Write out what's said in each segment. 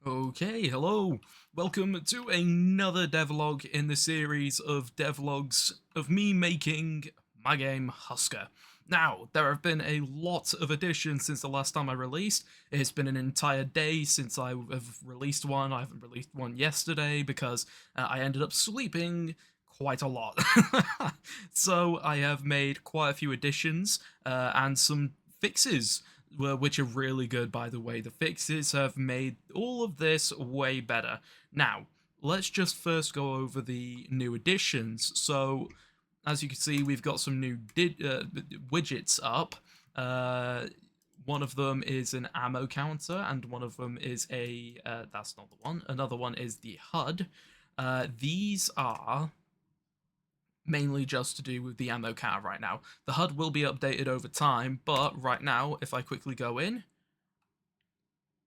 Okay, hello. Welcome to another devlog in the series of devlogs of me making my game Husker. Now, there have been a lot of additions since the last time I released. It's been an entire day since I have released one. I haven't released one yesterday because I ended up sleeping quite a lot. So I have made quite a few additions and some fixes which are really good, by the way. The fixes have made all of this way better. Now, let's just first go over the new additions. So, as you can see, we've got some new widgets up. One of them is an ammo counter, and one of them is a. That's not the one. Another one is the HUD. These are mainly just to do with the ammo counter right now. The HUD will be updated over time, but right now, if I quickly go in,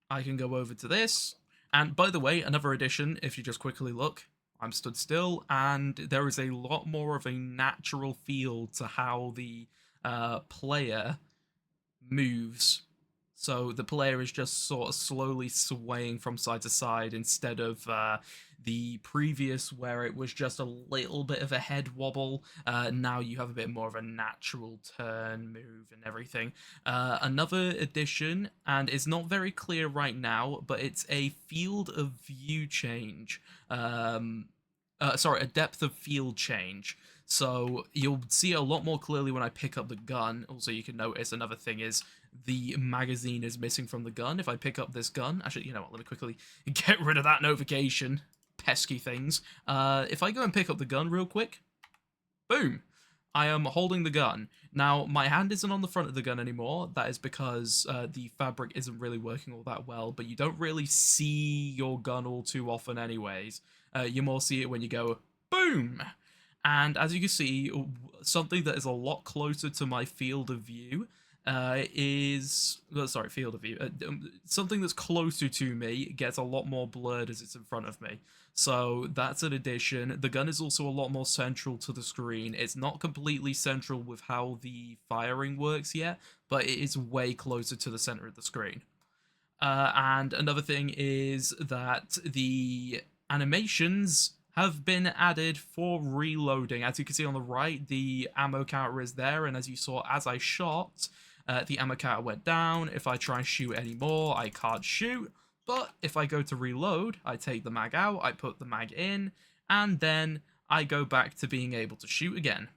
I can go over to this. And by the way, another addition, if you just quickly look, I'm stood still, and there is a lot more of a natural feel to how the player moves. So the player is just sort of slowly swaying from side to side instead of the previous where it was just a little bit of a head wobble. Now you have a bit more of a natural turn, move, and everything. Another addition, and it's not very clear right now, but it's a field of view change. Sorry, a depth of field change. So you'll see a lot more clearly when I pick up the gun. Also, you can notice another thing is the magazine is missing from the gun. If I pick up this gun, actually, you know what, let me quickly get rid of that notification. Pesky things. If I go and pick up the gun real quick, boom, I am holding the gun. Now, my hand isn't on the front of the gun anymore. That is because the fabric isn't really working all that well, but you don't really see your gun all too often anyways. You more see it when you go, boom! And as you can see, something that is a lot closer to my field of view sorry, field of view. Something that's closer to me gets a lot more blurred as it's in front of me. So that's an addition. The gun is also a lot more central to the screen. It's not completely central with how the firing works yet, but it is way closer to the center of the screen. And another thing is that the animations have been added for reloading. As you can see on the right, the ammo counter is there, and as you saw as I shot, the ammo counter went down. If I try and shoot anymore, I can't shoot. But if I go to reload, I take the mag out, I put the mag in, and then I go back to being able to shoot again.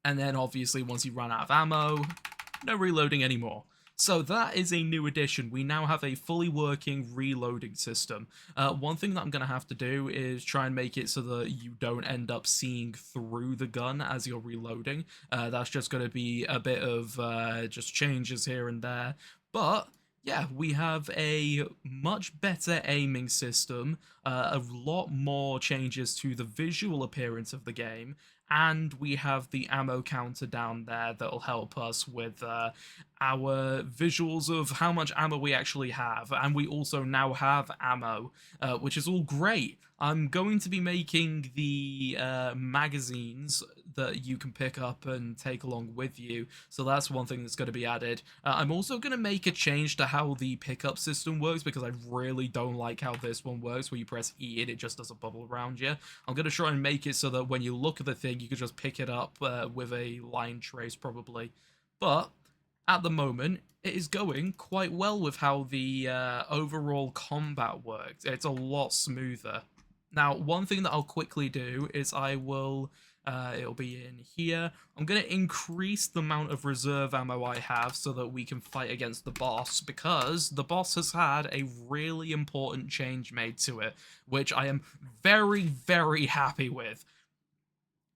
And then obviously once you run out of ammo, no reloading anymore. So that is a new addition. We now have a fully working reloading system. One thing that I'm going to have to do is try and make it so that you don't end up seeing through the gun as you're reloading. That's just going to be a bit of just changes here and there. But yeah, we have a much better aiming system, a lot more changes to the visual appearance of the game, and we have the ammo counter down there that'll help us with our visuals of how much ammo we actually have. And we also now have ammo, which is all great. I'm going to be making the magazines that you can pick up and take along with you, so that's one thing that's going to be added. I'm also going to make a change to how the pickup system works, because I really don't like how this one works, where you press E and it just does a bubble around you. I'm going to try and make it so that when you look at the thing, you can just pick it up with a line trace, probably. But at the moment, it is going quite well with how the overall combat works. It's a lot smoother. Now, one thing that I'll quickly do is I will, it'll be in here, I'm going to increase the amount of reserve ammo I have so that we can fight against the boss, because the boss has had a really important change made to it, which I am very, very happy with.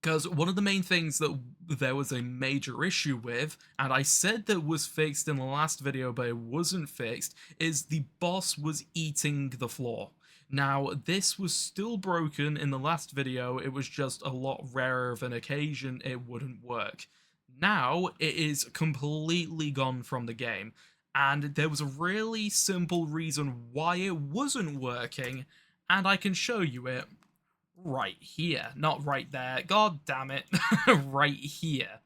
Because one of the main things that there was a major issue with, and I said that was fixed in the last video, but it wasn't fixed, is the boss was eating the floor. Now, this was still broken in the last video, it was just a lot rarer of an occasion it wouldn't work. Now, it is completely gone from the game, and there was a really simple reason why it wasn't working, and I can show you it right here, not right there. God damn it. Right here.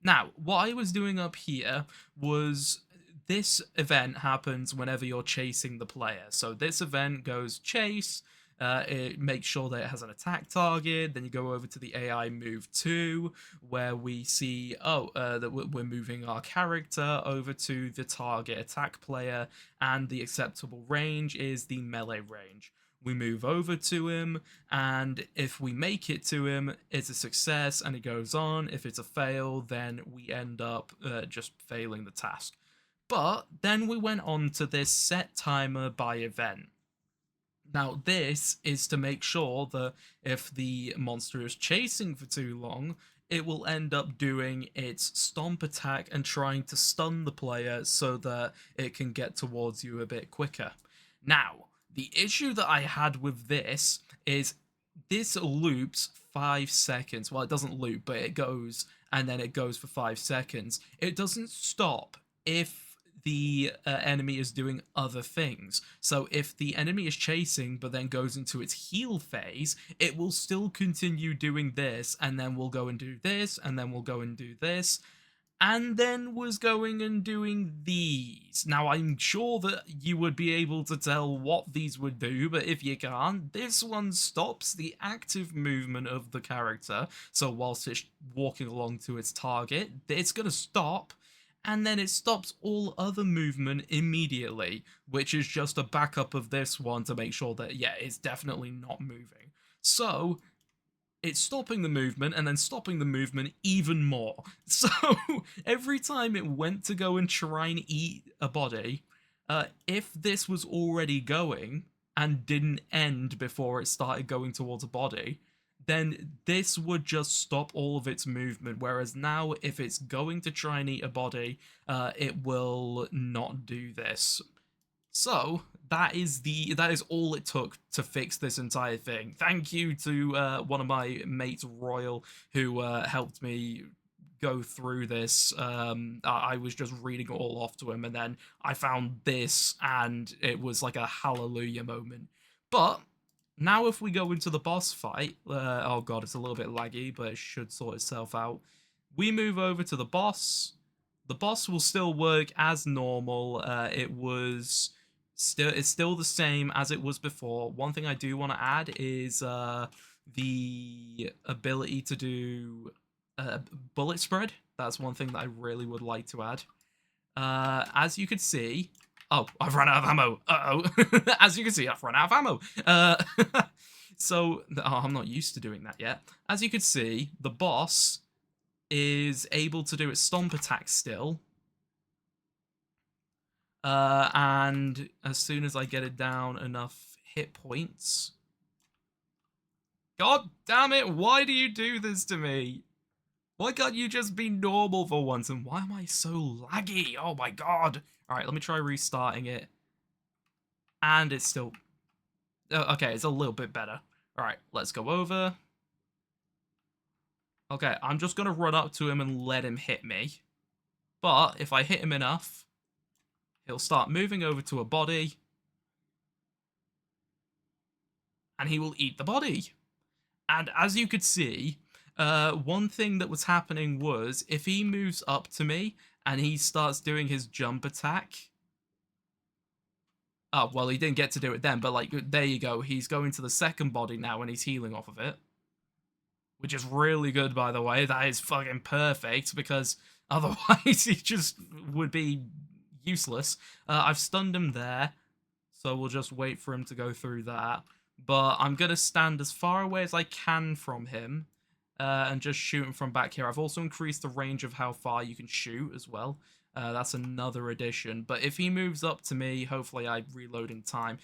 Now, what I was doing up here was this event happens whenever you're chasing the player. So this event goes chase. It makes sure that it has an attack target. Then you go over to the AI move 2, where we see, that we're moving our character over to the target attack player, and the acceptable range is the melee range. We move over to him, and if we make it to him, it's a success and it goes on. If it's a fail, then we end up just failing the task. But then we went on to this set timer by event. Now, this is to make sure that if the monster is chasing for too long, it will end up doing its stomp attack and trying to stun the player so that it can get towards you a bit quicker. Now, the issue that I had with this is this loops 5 seconds. Well, it doesn't loop, but it goes and then it goes for 5 seconds. It doesn't stop if the enemy is doing other things. So if the enemy is chasing but then goes into its heal phase, it will still continue doing this, and then we'll go and do this, and then we'll go and do this, and then was going and doing these. Now, I'm sure that you would be able to tell what these would do, but if you can't, this one stops the active movement of the character. So whilst it's walking along to its target, it's going to stop, and then it stops all other movement immediately, which is just a backup of this one to make sure that, yeah, it's definitely not moving. So it's stopping the movement and then stopping the movement even more. So every time it went to go and try and eat a body, if this was already going and didn't end before it started going towards a body, then this would just stop all of its movement. Whereas now, if it's going to try and eat a body, it will not do this. So that is all it took to fix this entire thing. Thank you to one of my mates, Royal, who helped me go through this. I was just reading it all off to him, and then I found this, and it was like a hallelujah moment. But now if we go into the boss fight, oh god, it's a little bit laggy, but it should sort itself out. We move over to the boss. The boss will still work as normal. It's still the same as it was before. One thing I do want to add is the ability to do bullet spread. That's one thing that I really would like to add. As you can see, oh, I've run out of ammo. Uh-oh. As you can see, I've run out of ammo. I'm not used to doing that yet. As you can see, the boss is able to do its stomp attack still. And as soon as I get it down enough hit points... God damn it, why do you do this to me? Why can't you just be normal for once? And why am I so laggy? Oh my god. Alright, let me try restarting it. And it's still... okay, it's a little bit better. Alright, let's go over. Okay, I'm just going to run up to him and let him hit me. But if I hit him enough, he'll start moving over to a body. And he will eat the body. And as you could see, one thing that was happening was if he moves up to me and he starts doing his jump attack. Oh, well, he didn't get to do it then, but like, there you go. He's going to the second body now and he's healing off of it. Which is really good, by the way. That is fucking perfect, because otherwise he just would be useless. I've stunned him there, so we'll just wait for him to go through that. But I'm going to stand as far away as I can from him and just shoot him from back here. I've also increased the range of how far you can shoot as well. That's another addition. But if he moves up to me, hopefully I reload in time.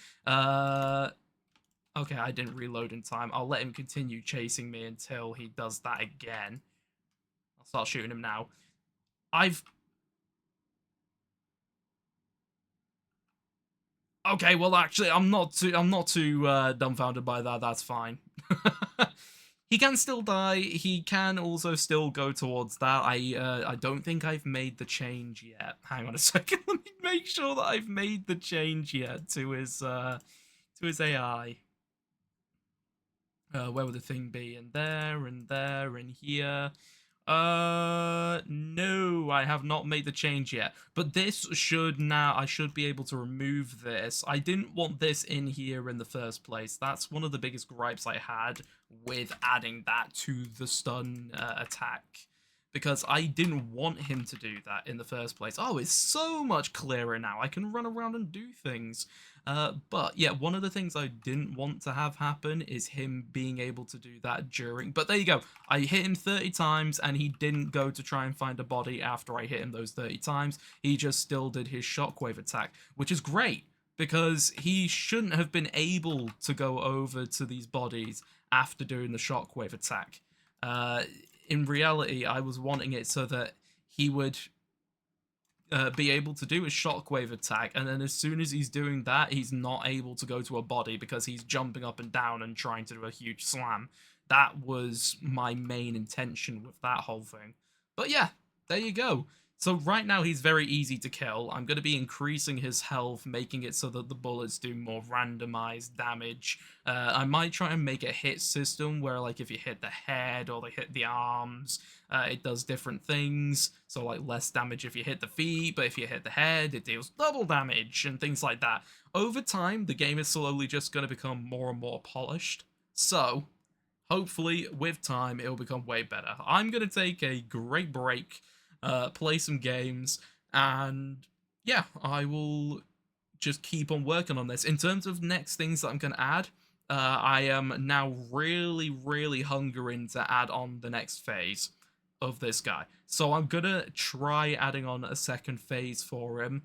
Okay, I didn't reload in time. I'll let him continue chasing me until he does that again. I'll start shooting him now. Okay, well, actually, I'm not too dumbfounded by that. That's fine. He can still die. He can also still go towards that. I don't think I've made the change yet. Hang on a second. Let me make sure that I've made the change yet to his AI. Where would the thing be? And there, and there, and here. No, I have not made the change yet. But this should now, I should be able to remove this. I didn't want this in here in the first place. That's one of the biggest gripes I had with adding that to the stun attack. Because I didn't want him to do that in the first place. Oh, it's so much clearer now. I can run around and do things. But yeah, one of the things I didn't want to have happen is him being able to do that during. But there you go. I hit him 30 times and he didn't go to try and find a body after I hit him those 30 times. He just still did his shockwave attack, which is great because he shouldn't have been able to go over to these bodies after doing the shockwave attack. In reality, I was wanting it so that he would be able to do a shockwave attack, and then as soon as he's doing that, he's not able to go to a body because he's jumping up and down and trying to do a huge slam. That was my main intention with that whole thing. But yeah, there you go. So right now he's very easy to kill. I'm going to be increasing his health, making it so that the bullets do more randomized damage. I might try and make a hit system where, like, if you hit the head or they hit the arms, it does different things. So, like, less damage if you hit the feet, but if you hit the head, it deals double damage and things like that. Over time, the game is slowly just going to become more and more polished. So, hopefully, with time, it'll become way better. I'm going to take a great break, play some games, and yeah, I will just keep on working on this. In terms of next things that I'm going to add, I am now really, really hungering to add on the next phase of this guy. So I'm going to try adding on a second phase for him,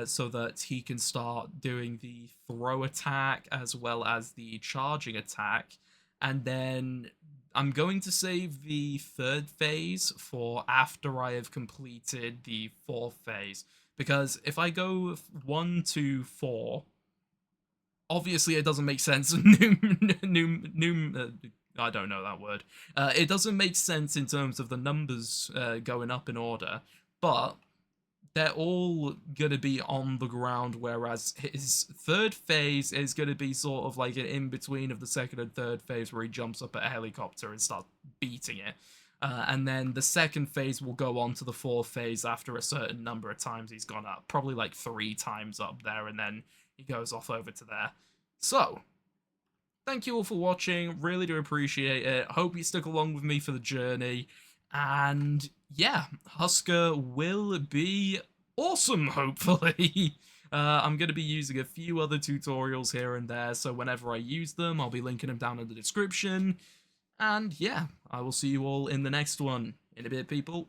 so that he can start doing the throw attack as well as the charging attack. And then I'm going to save the third phase for after I have completed the fourth phase. Because if I go 1 to 4, obviously it doesn't make sense. I don't know that word. It doesn't make sense in terms of the numbers going up in order, but they're all going to be on the ground, whereas his third phase is going to be sort of like an in-between of the second and third phase where he jumps up at a helicopter and starts beating it. And then the second phase will go on to the fourth phase after a certain number of times he's gone up. Probably like 3 times up there, and then he goes off over to there. So, thank you all for watching. Really do appreciate it. Hope you stuck along with me for the journey. And yeah, Husker will be awesome, hopefully. I'm going to be using a few other tutorials here and there, so whenever I use them, I'll be linking them down in the description. And yeah, I will see you all in the next one. In a bit, people.